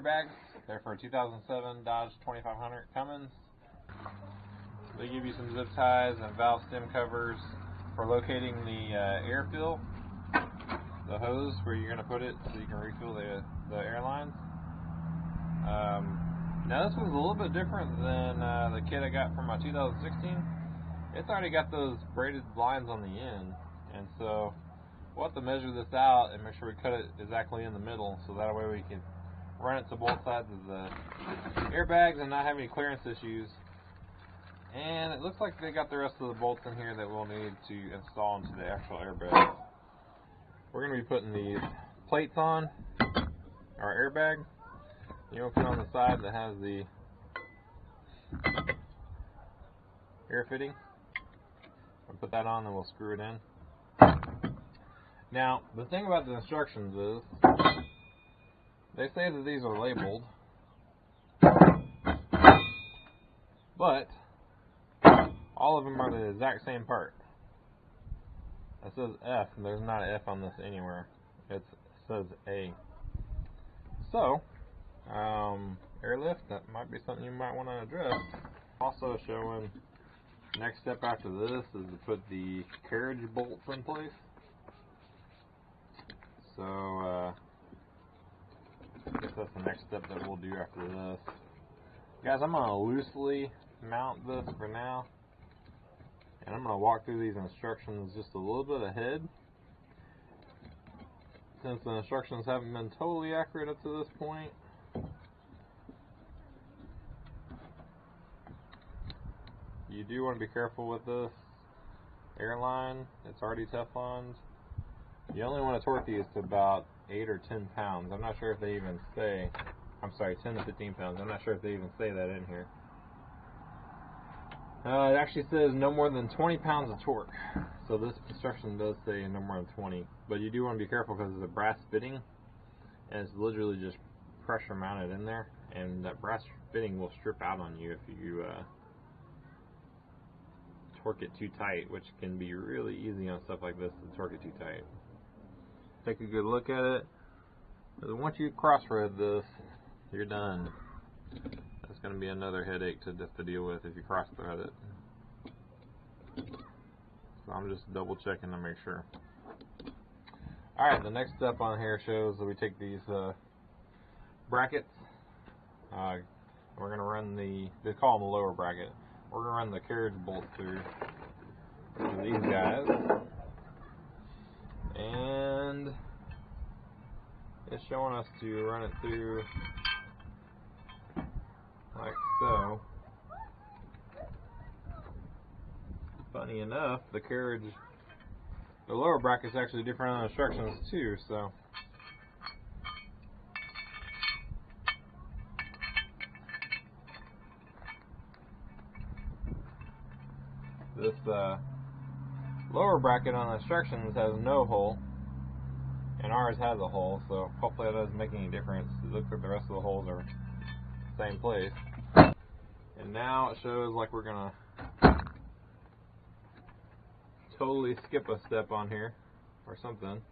airbags. They're for 2007 Dodge 2500 Cummins. They give you some zip ties and valve stem covers for locating the air fill, the hose where you're going to put it so you can refill the airlines. Now this one's a little bit different than the kit I got from my 2016. It's already got those braided lines on the end, and so we'll have to measure this out and make sure we cut it exactly in the middle so that way we can run it to both sides of the airbags and not have any clearance issues. And it looks like they got the rest of the bolts in here that we'll need to install into the actual airbag. We're going to be putting these plates on our airbag. You want to put on the side that has the air fitting. We'll put that on and we'll screw it in. Now, the thing about the instructions is, they say that these are labeled, but all of them are the exact same part. It says F, and there's not an F on this anywhere. It says A. So, Airlift, that might be something you might want to address. Also showing, next step after this is to put the carriage bolts in place. So, I guess that's the next step that we'll do after this. Guys, I'm going to loosely mount this for now. And I'm going to walk through these instructions just a little bit ahead. Since the instructions haven't been totally accurate up to this point. You do want to be careful with this airline. It's already Tefloned. You only want to torque these to about 8 or 10 pounds. I'm not sure if they even say, I'm sorry, 10 to 15 pounds. I'm not sure if they even say that in here. It actually says no more than 20 pounds of torque. So this instruction does say no more than 20. But you do want to be careful because it's a brass fitting. And it's literally just pressure mounted in there. And that brass fitting will strip out on you if you torque it too tight, which can be really easy on stuff like this to torque it too tight. Take a good look at it. Once you cross-thread this, you're done. That's going to be another headache to deal with if you cross-thread it. So I'm just double checking to make sure. Alright, the next step on here shows that we take these brackets. We're going to run they call them the lower bracket. We're going to run the carriage bolts through these guys. And it's showing us to run it through like so. Funny enough, the lower bracket's actually different on the instructions too, so. This lower bracket on the instructions has no hole, and ours has a hole, so hopefully that doesn't make any difference. It looks like the rest of the holes are the same place. And now it shows like we're gonna totally skip a step on here or something.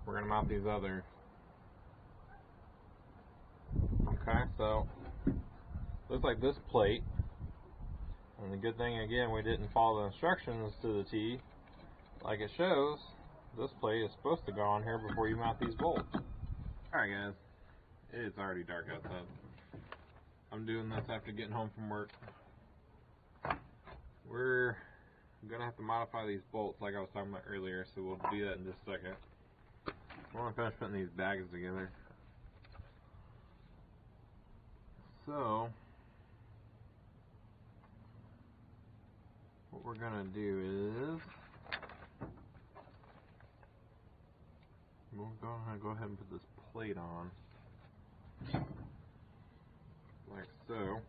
We're gonna mount these others. Okay, so looks like this plate, and the good thing again we didn't follow the instructions to the T like it shows. This plate is supposed to go on here before you mount these bolts. Alright guys, it's already dark outside. I'm doing this after getting home from work. We're gonna have to modify these bolts like I was talking about earlier, so we'll do that in just a second. I want to finish putting these bags together. So, what we're going to do is, we're going to go ahead and put this plate on, like so.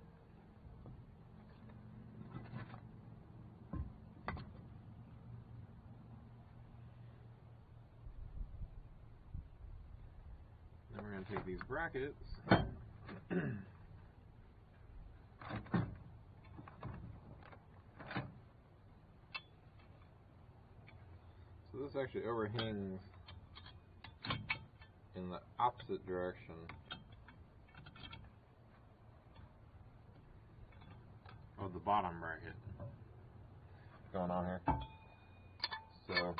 Then we're going to take these brackets. So this actually overhangs in the opposite direction of the bottom bracket going on here. So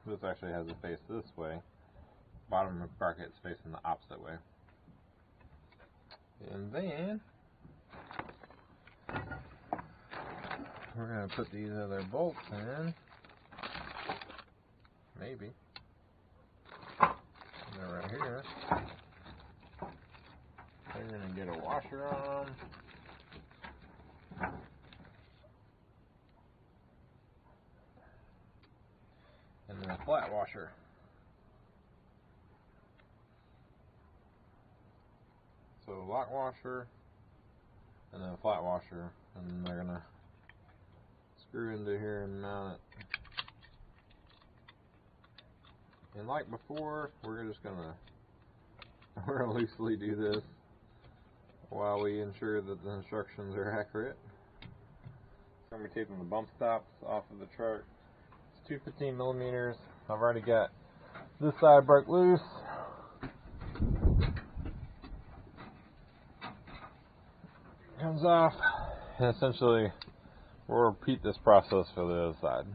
this actually has a face this way. Bottom bracket's facing the opposite way. And then we're going to put these other bolts in. Maybe. They're right here. They're going to get a washer on them. And then a flat washer. So a lock washer and then a flat washer, and then they're going to screw into here and mount it. And like before, we're just gonna loosely do this while we ensure that the instructions are accurate. So I'm gonna be taking the bump stops off of the truck. It's 215 millimeters. I've already got this side broke loose. Comes off, and essentially we'll repeat this process for the other side.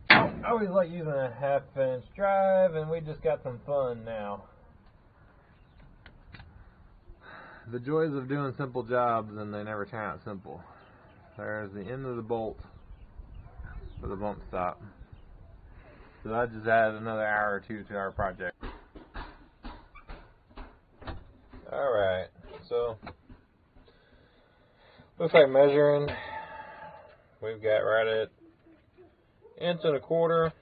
I always like using a 1/2 inch drive, and we just got some fun now. The joys of doing simple jobs, and they never turn out simple. There's the end of the bolt for the bump stop. So that just added another hour or two to our project. Alright, so looks like measuring, we've got right at 1.25 inches,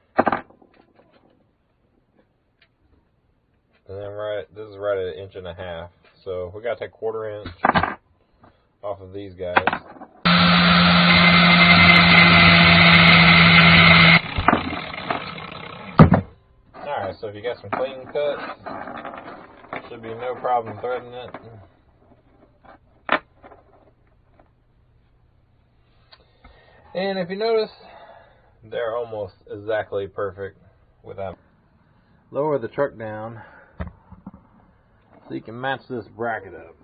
and then this is right at 1.5 inches. So we gotta take 1/4 inch off of these guys. Alright, so if you got some clean cuts, should be no problem threading it. And if you notice, they're almost exactly perfect without. Lower the truck down so you can match this bracket up.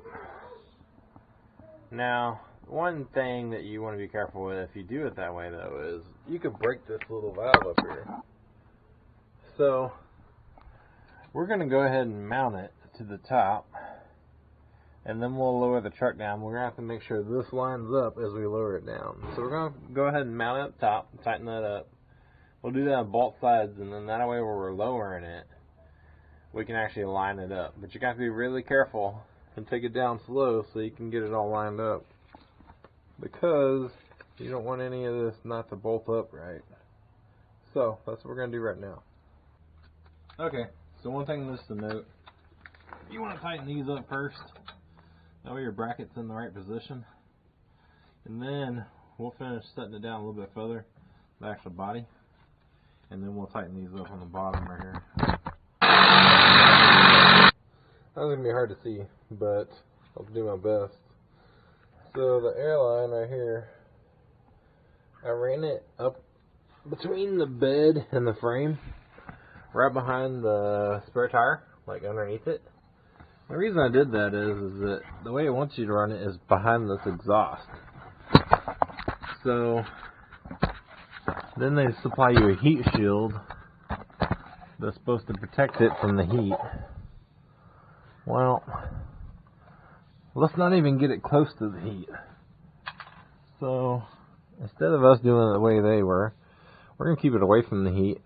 Now, one thing that you want to be careful with if you do it that way though is you could break this little valve up here. So we're going to go ahead and mount it to the top, and then we'll lower the truck down. We're going to have to make sure this lines up as we lower it down. So we're going to go ahead and mount it up top, tighten that up. We'll do that on both sides, and then that way where we're lowering it, we can actually line it up. But you got to be really careful and take it down slow so you can get it all lined up, because you don't want any of this not to bolt up right. So that's what we're going to do right now. Okay, so one thing just to note, you want to tighten these up first. That way your bracket's in the right position. And then we'll finish setting it down a little bit further, the actual body. And then we'll tighten these up on the bottom right here. That's going to be hard to see, but I'll do my best. So the airline right here, I ran it up between the bed and the frame, right behind the spare tire, like underneath it. The reason I did that is that the way it wants you to run it is behind this exhaust. So then they supply you a heat shield that's supposed to protect it from the heat. Well, let's not even get it close to the heat. So instead of us doing it the way they were, we're going to keep it away from the heat.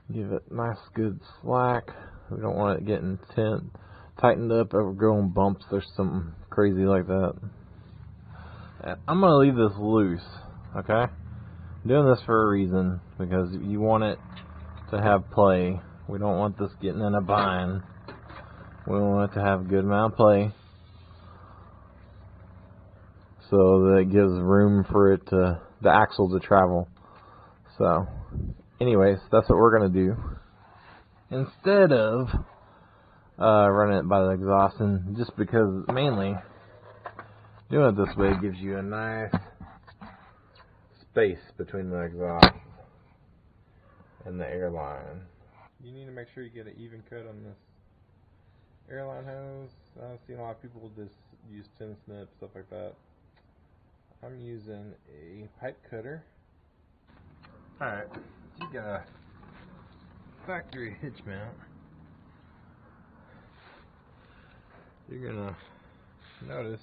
Give it nice good slack. We don't want it getting tightened up, overgrown bumps or something crazy like that. And I'm going to leave this loose, okay? I'm doing this for a reason, because you want it to have play. We don't want this getting in a bind. We want it to have a good amount of play, so that it gives room for it to, the axle to travel. So anyways, that's what we're going to do. Instead of running it by the exhaust, and just because mainly Doing it this way gives you a nice space between the exhaust and the airline. You need to make sure you get an even cut on this airline hose. I've seen a lot of people just use tin snips, stuff like that. I'm using a pipe cutter. Alright, you got a factory hitch mount. You're gonna notice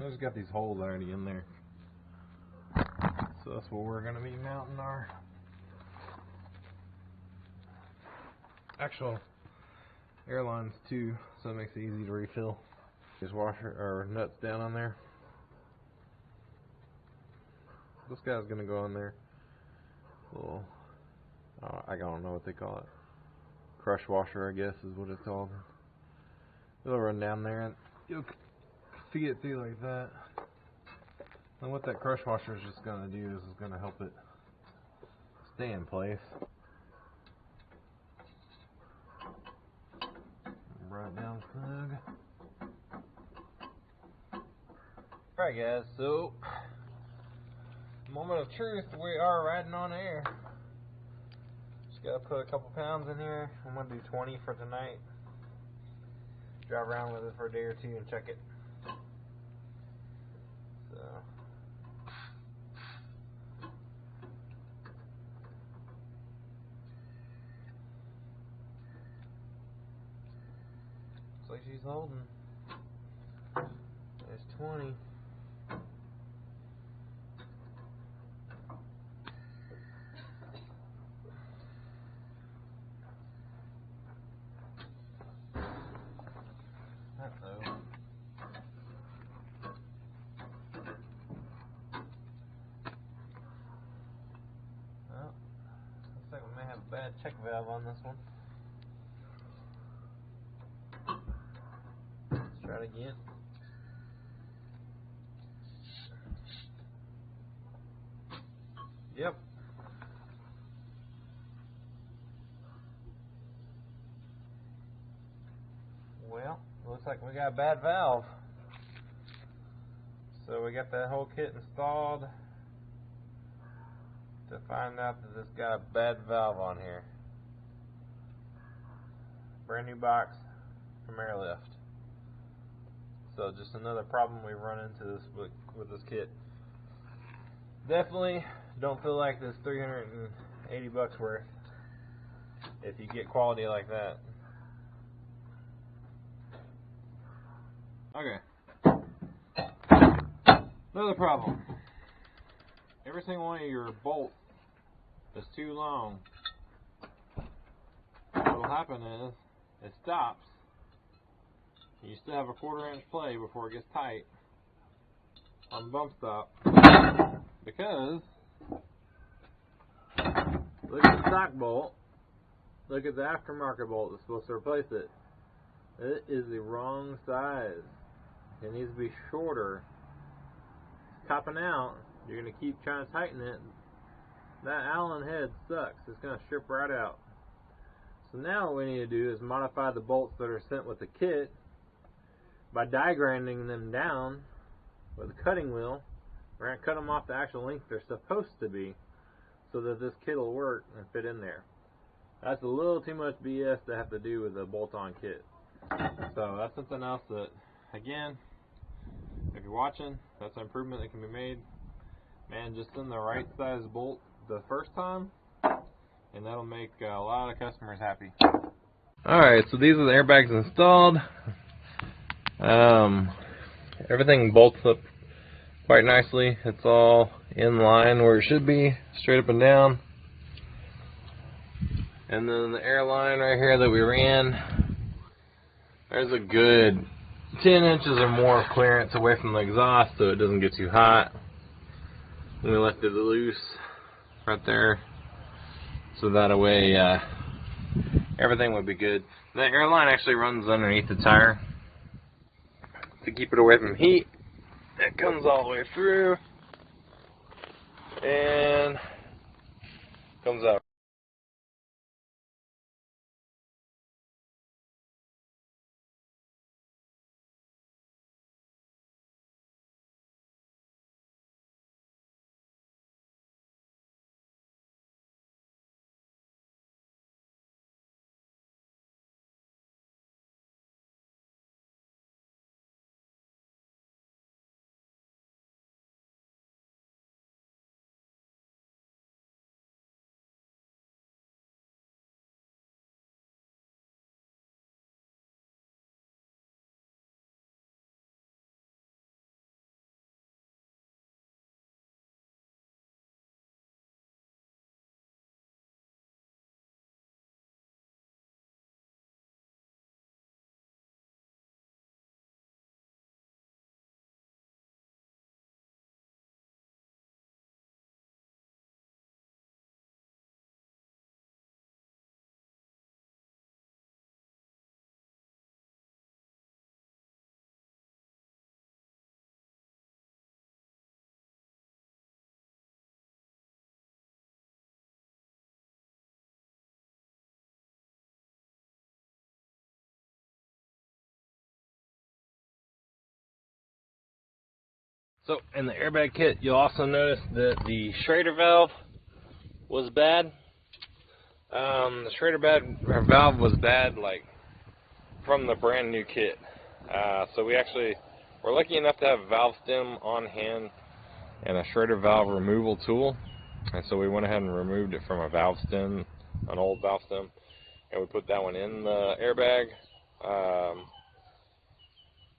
it's got these holes already in there. So that's where we're gonna be mounting our actual airlines too, so it makes it easy to refill. These washer or nuts down on there. This guy's gonna go on there. Little, I don't know what they call it. Crush washer, I guess, is what it's called. It'll run down there and you'll feed it through like that. And what that crush washer is just gonna do is it's gonna help it stay in place. Run it down snug. Alright guys, so moment of truth, we are riding on air. Just gotta put a couple pounds in here. I'm gonna do 20 for tonight. Drive around with it for a day or two and check it. So looks like she's holding. There's 20. Uh-oh. Well, looks like we may have a bad check valve on this one. Let's try it again. Yep. Well, looks like we got a bad valve. So we got that whole kit installed to find out that this got a bad valve on here. Brand new box from Airlift. So just another problem we run into this with this kit. Definitely don't feel like this $380 worth if you get quality like that. Okay. Another problem. Every single one of your bolts is too long. What will happen is it stops. You still have a 1/4 inch play before it gets tight on the bump stop. Because look at the stock bolt. Look at the aftermarket bolt that's supposed to replace it. It is the wrong size. It needs to be shorter. It's topping out. You're going to keep trying to tighten it. That Allen head sucks. It's going to strip right out. So now what we need to do is modify the bolts that are sent with the kit by die grinding them down with a cutting wheel. We're going to cut them off the actual length they're supposed to be so that this kit will work and fit in there. That's a little too much BS to have to do with a bolt-on kit. So that's something else that, again, if you're watching, that's an improvement that can be made. Man, just send the right size bolt the first time, and that'll make a lot of customers happy. Alright, so these are the airbags installed. Everything bolts up quite nicely. It's all in line where it should be, straight up and down. And then the airline right here that we ran, there's a good 10 inches or more of clearance away from the exhaust so it doesn't get too hot. And we left it loose right there so that way everything would be good. The airline actually runs underneath the tire to keep it away from heat. It comes all the way through and comes out. So in the airbag kit, you'll also notice that the Schrader valve was bad. The Schrader valve was bad, like, from the brand new kit. So we're lucky enough to have a valve stem on hand and a Schrader valve removal tool. And so we went ahead and removed it from a valve stem, an old valve stem, and we put that one in the airbag.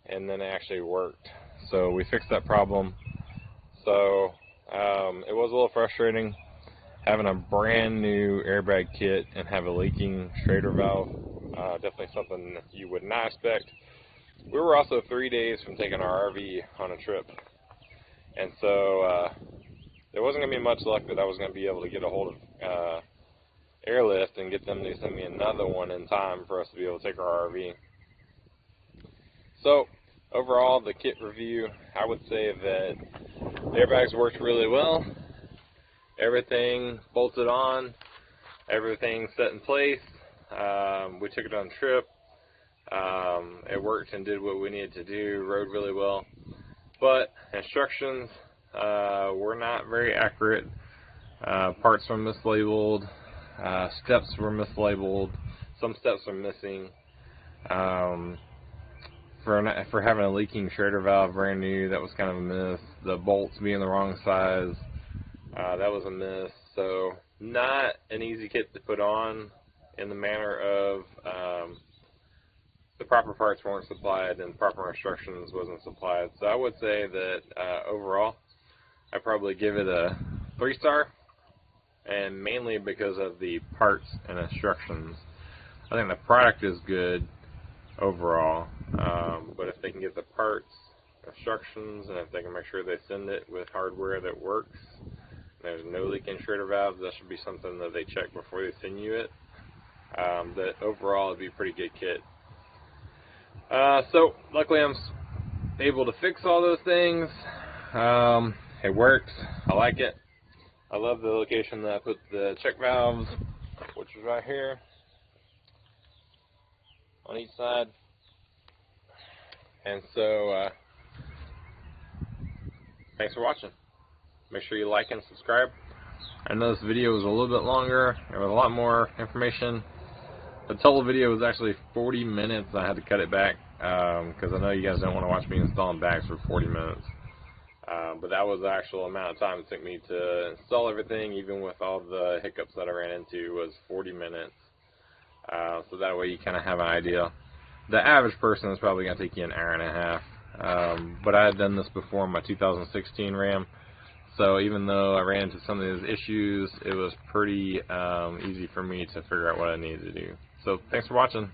And then it actually worked. So we fixed that problem. So it was a little frustrating having a brand new airbag kit and have a leaking Schrader valve. Definitely something you would not expect. We were also 3 days from taking our RV on a trip, and so there wasn't going to be much luck that I was going to be able to get a hold of Airlift and get them to send me another one in time for us to be able to take our RV. So overall, the kit review, I would say that the airbags worked really well. Everything bolted on, everything set in place. We took it on a trip. It worked and did what we needed to do, rode really well. But instructions were not very accurate. Parts were mislabeled, steps were mislabeled, some steps were missing. For having a leaking Schrader valve brand new, that was kind of a miss. The bolts being the wrong size, that was a miss. So not an easy kit to put on in the manner of the proper parts weren't supplied and proper instructions wasn't supplied. So I would say that overall, I'd probably give it a 3-star, and mainly because of the parts and instructions. I think the product is good overall, but if they can get the parts, instructions, and if they can make sure they send it with hardware that works, there's no leaking Schrader valves, that should be something that they check before they send you it. That overall it'd be a pretty good kit. So luckily I'm able to fix all those things. It works. I like it. I love the location that I put the check valves, which is right here on each side. And so thanks for watching. Make sure you like and subscribe. I know this video was a little bit longer. There was a lot more information. The total video was actually 40 minutes. I had to cut it back because I know you guys don't want to watch me installing bags for 40 minutes. But that was the actual amount of time it took me to install everything, even with all the hiccups that I ran into, was 40 minutes. So that way you kind of have an idea. The average person is probably going to take you an hour and a half. But I had done this before in my 2016 Ram. So even though I ran into some of those issues, it was pretty easy for me to figure out what I needed to do. So thanks for watching.